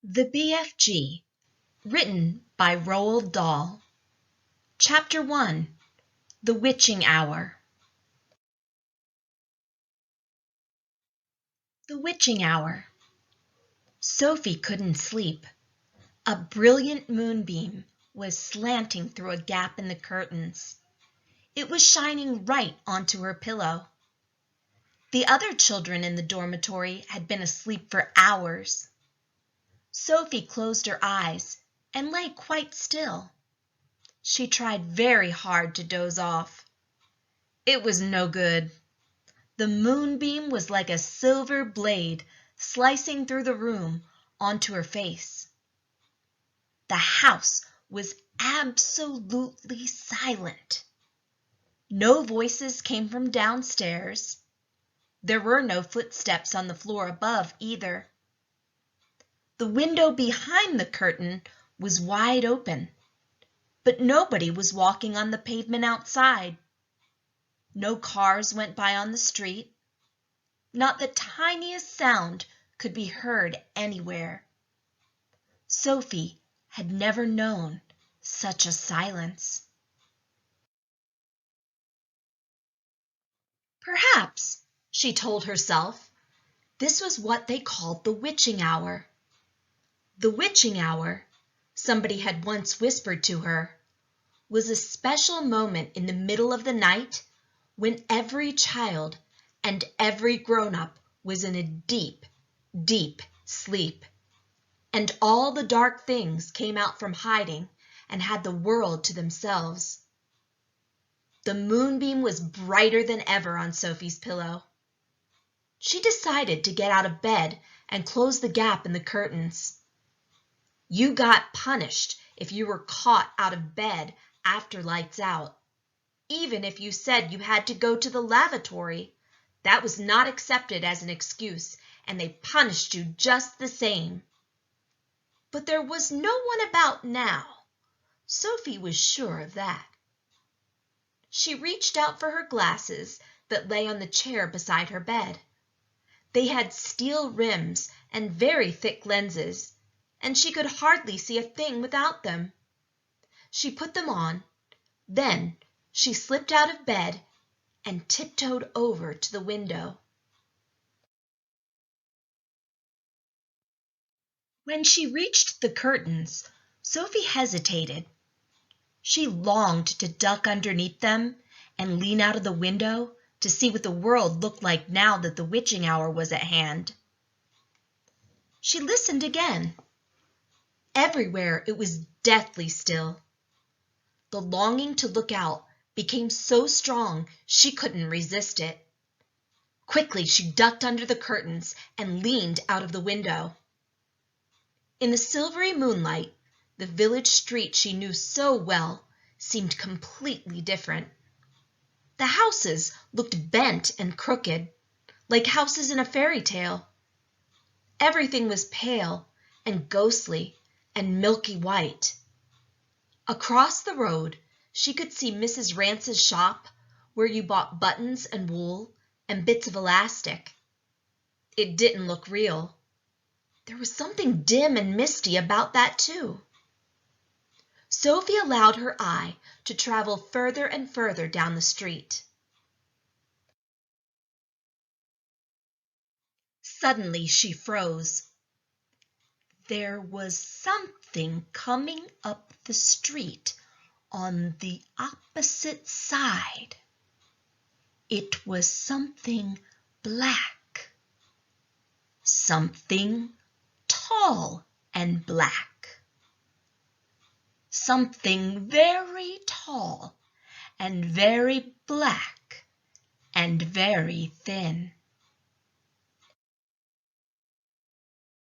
The BFG, written by Roald Dahl. Chapter 1. The Witching Hour. The Witching Hour. Sophie couldn't sleep. A brilliant moonbeam was slanting through a gap in the curtains. It was shining right onto her pillow. The other children in the dormitory had been asleep for hours. Sophie closed her eyes and lay quite still. She tried very hard to doze off. It was no good. The moonbeam was like a silver blade slicing through the room onto her face. The house was absolutely silent. No voices came from downstairs. There were no footsteps on the floor above either. The window behind the curtain was wide open, but nobody was walking on the pavement outside. No cars went by on the street. Not the tiniest sound could be heard anywhere. Sophie had never known such a silence. Perhaps, she told herself, this was what they called the witching hour. The witching hour, somebody had once whispered to her, was a special moment in the middle of the night when every child and every grown-up was in a deep, deep sleep, and all the dark things came out from hiding and had the world to themselves. The moonbeam was brighter than ever on Sophie's pillow. She decided to get out of bed and close the gap in the curtains. You got punished if you were caught out of bed after lights out. Even if you said you had to go to the lavatory, that was not accepted as an excuse, and they punished you just the same. But there was no one about now. Sophie was sure of that. She reached out for her glasses that lay on the chair beside her bed. They had steel rims and very thick lenses, and she could hardly see a thing without them. She put them on. Then she slipped out of bed and tiptoed over to the window. When she reached the curtains, Sophie hesitated. She longed to duck underneath them and lean out of the window to see what the world looked like now that the witching hour was at hand. She listened again. Everywhere it was deathly still. The longing to look out became so strong she couldn't resist it. Quickly she ducked under the curtains and leaned out of the window. In the silvery moonlight, the village street she knew so well seemed completely different. The houses looked bent and crooked, like houses in a fairy tale. Everything was pale and ghostly and milky white. Across the road, she could see Mrs. Rance's shop, where you bought buttons and wool and bits of elastic. It didn't look real. There was something dim and misty about that, too. Sophie allowed her eye to travel further and further down the street. Suddenly she froze. There was something coming up the street on the opposite side. It was something black. Something tall and black. Something very tall and very black and very thin.